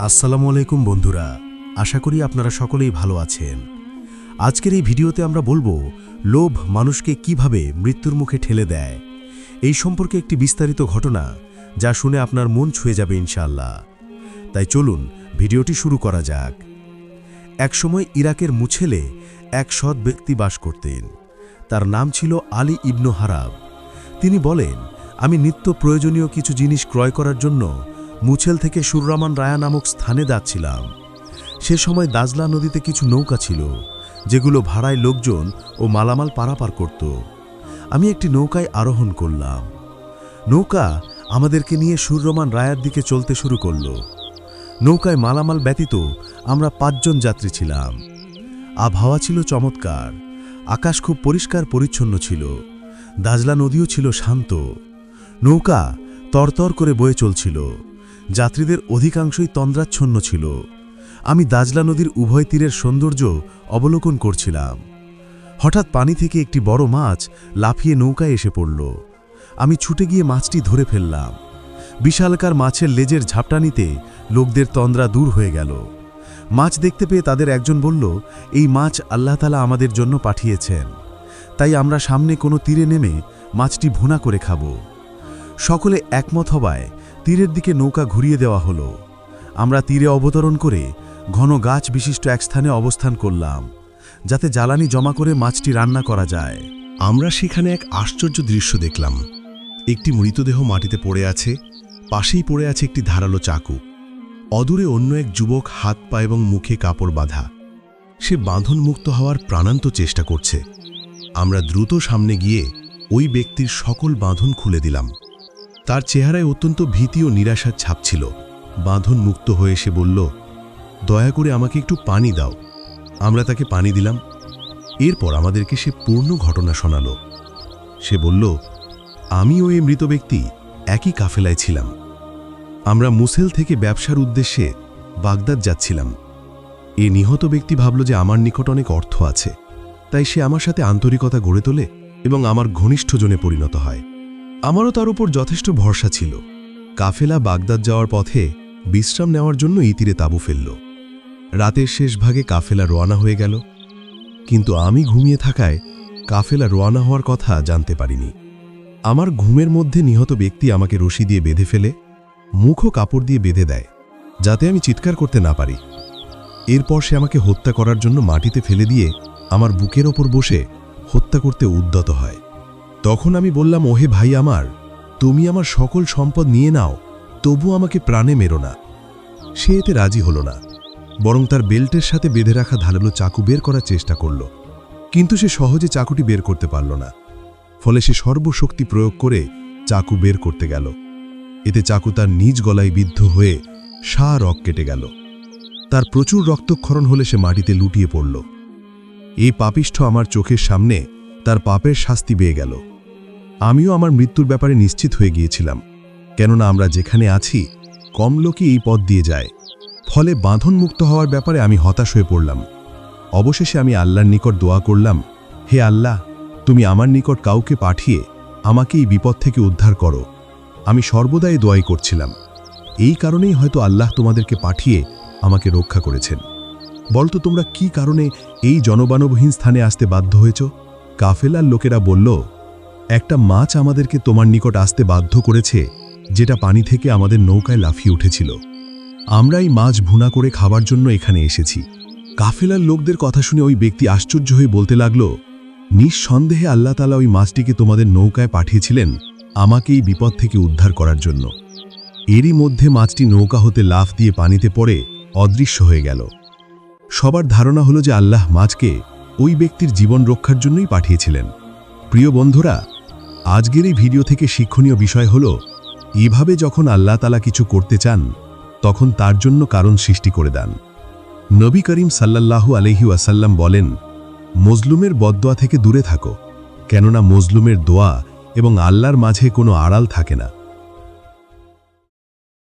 আসসালামু আলাইকুম বন্ধুরা, আশা করি আপনারা সকলেই ভালো আছেন। আজকের এই ভিডিওতে আমরা বলবো লোভ মানুষকে কিভাবে মৃত্যুর মুখে ঠেলে দেয়। এই সম্পর্কে একটি বিস্তারিত ঘটনা যা শুনে আপনার মন ছুঁয়ে যাবে ইনশাআল্লাহ। তাই চলুন ভিডিওটি শুরু করা যাক। একসময় ইরাকের মুছেলে এক সৎ ব্যক্তি বাস করতেন। তার নাম ছিল আলী ইবনু হারাব। তিনি বলেন, আমি নিত্য প্রয়োজনীয় কিছু জিনিস ক্রয় করার জন্য মুছেল থেকে সুররামান রায়া নামক স্থানে যাচ্ছিলাম। সে সময় দাজলা নদীতে কিছু নৌকা ছিল, যেগুলো ভাড়ায় লোকজন ও মালামাল পারাপার করত। আমি একটি নৌকায় আরোহণ করলাম। নৌকা আমাদেরকে নিয়ে সুররামান রায়ার দিকে চলতে শুরু করল। নৌকায় মালামাল ব্যতীত আমরা ৫ জন যাত্রী ছিলাম। আবহাওয়া ছিল চমৎকার, আকাশ খুব পরিষ্কার পরিচ্ছন্ন ছিল, দাজলা নদীও ছিল শান্ত। নৌকা তরতর করে বয়ে চলছিল। যাত্রীদের অধিকাংশই তন্দ্রাচ্ছন্ন ছিল। আমি দাজলা নদীর উভয় তীরের সৌন্দর্য অবলোকন করছিলাম। হঠাৎ পানি থেকে একটি বড় মাছ লাফিয়ে নৌকায় এসে পড়ল। আমি ছুটে গিয়ে মাছটি ধরে ফেললাম। বিশালকার মাছের লেজের ঝাপটানিতে লোকদের তন্দ্রা দূর হয়ে গেল। মাছ দেখতে পেয়ে তাদের একজন বলল, এই মাছ আল্লাহ তাআলা আমাদের জন্য পাঠিয়েছেন, তাই আমরা সামনে কোনো তীরে নেমে মাছটি ভুনা করে খাব। সকলে একমত হওয়ায় তীরের দিকে নৌকা ঘুরিয়ে দেওয়া হলো। আমরা তীরে অবতরণ করে ঘন গাছ বিশিষ্ট এক স্থানে অবস্থান করলাম, যাতে জ্বালানি জমা করে মাছটি রান্না করা যায়। আমরা সেখানে এক আশ্চর্য দৃশ্য দেখলাম। একটি মৃতদেহ মাটিতে পড়ে আছে, পাশেই পড়ে আছে একটি ধারালো চাকু। অদূরে অন্য এক যুবক হাত পা এবং মুখে কাপড় বাঁধা। সে বাঁধন মুক্ত হওয়ার প্রাণান্ত চেষ্টা করছে। আমরা দ্রুত সামনে গিয়ে ওই ব্যক্তির সকল বাঁধন খুলে দিলাম। তার চেহারায় অত্যন্ত ভীতি ও নিরাশার ছাপ ছিল। বাঁধন মুক্ত হয়ে সে বলল, দয়া করে আমাকে একটু পানি দাও। আমরা তাকে পানি দিলাম। এরপর আমাদেরকে সে পূর্ণ ঘটনা শোনাল। সে বলল, আমি ও এই মৃত ব্যক্তি একই কাফেলায় ছিলাম। আমরা মুসেল থেকে ব্যবসার উদ্দেশ্যে বাগদাদ যাচ্ছিলাম। এ নিহত ব্যক্তি ভাবল যে আমার নিকট অনেক অর্থ আছে, তাই সে আমার সাথে আন্তরিকতা গড়ে তোলে এবং আমার ঘনিষ্ঠজনে পরিণত হয়। আমারও তার উপর যথেষ্ট ভরসা ছিল। কাফেলা বাগদাদ যাওয়ার পথে বিশ্রাম নেওয়ার জন্য এই তীরে তাঁবু ফেলল। রাতের শেষ ভাগে কাফেলা রওনা হয়ে গেল, কিন্তু আমি ঘুমিয়ে থাকায় কাফেলা রওনা হওয়ার কথা জানতে পারিনি। আমার ঘুমের মধ্যে নিহত ব্যক্তি আমাকে রশি দিয়ে বেঁধে ফেলে মুখ ও কাপড় দিয়ে বেঁধে দেয়, যাতে আমি চিৎকার করতে না পারি। এরপর সে আমাকে হত্যা করার জন্য মাটিতে ফেলে দিয়ে আমার বুকের ওপর বসে হত্যা করতে উদ্যত হয়। তখন আমি বললাম, ওহে ভাই আমার, তুমি আমার সকল সম্পদ নিয়ে নাও, তবু আমাকে প্রাণে মেরো না। সে এতে রাজি হল না, বরং তার বেল্টের সাথে বেঁধে রাখা ধারালো চাকু বের করার চেষ্টা করল, কিন্তু সে সহজে চাকুটি বের করতে পারল না। ফলে সে সর্বশক্তি প্রয়োগ করে চাকু বের করতে গেল। এতে চাকু তার নিজ গলায় বিদ্ধ হয়ে রক কেটে গেল। তার প্রচুর রক্তক্ষরণ হলে সে মাটিতে লুটিয়ে পড়ল। এই পাপিষ্ঠ আমার চোখের সামনে তার পাপের শাস্তি পেয়ে গেল। আমিও আমার মৃত্যুর ব্যাপারে নিশ্চিত হয়ে গিয়েছিলাম, কেননা আমরা যেখানে আছি কম লোকই এই পথ দিয়ে যায়। ফলে বাঁধন মুক্ত হওয়ার ব্যাপারে আমি হতাশ হয়ে পড়লাম। অবশেষে আমি আল্লাহর নিকট দোয়া করলাম, হে আল্লাহ, তুমি আমার নিকট কাউকে পাঠিয়ে আমাকে এই বিপদ থেকে উদ্ধার করো। আমি সর্বদাই দোয়াই করছিলাম। এই কারণেই হয়তো আল্লাহ তোমাদেরকে পাঠিয়ে আমাকে রক্ষা করেছেন। বলতো তোমরা কি কারণে এই জনবানবহীন স্থানে আসতে বাধ্য হয়েছ? কাফেলার লোকেরা বলল, একটা মাছ আমাদেরকে তোমার নিকট আসতে বাধ্য করেছে, যেটা পানি থেকে আমাদের নৌকায় লাফিয়ে উঠেছিল। আমরা এই মাছ ভুনা করে খাবার জন্য এখানে এসেছি। কাফেলার লোকদের কথা শুনে ওই ব্যক্তি আশ্চর্য হয়ে বলতে লাগল, নিঃসন্দেহে আল্লাহ তাআলা ওই মাছটিকে তোমাদের নৌকায় পাঠিয়েছিলেন আমাকে এই বিপদ থেকে উদ্ধার করার জন্য। এরই মধ্যে মাছটি নৌকা হতে লাফ দিয়ে পানিতে পড়ে অদৃশ্য হয়ে গেল। সবার ধারণা হলো যে আল্লাহ মাছকে ওই ব্যক্তির জীবন রক্ষার জন্যই পাঠিয়েছিলেন। প্রিয় বন্ধুরা, আজকের এই ভিডিও থেকে শিক্ষণীয় বিষয় হল, এভাবে যখন আল্লাহ তাআলা কিছু করতে চান, তখন তার জন্য কারণ সৃষ্টি করে দেন। নবী করিম সাল্লাল্লাহু আলাইহি ওয়াসাল্লাম বলেন, মজলুমের বদদোয়া থেকে দূরে থাকো, কেননা মজলুমের দোয়া এবং আল্লাহর মাঝে কোনো আড়াল থাকে না।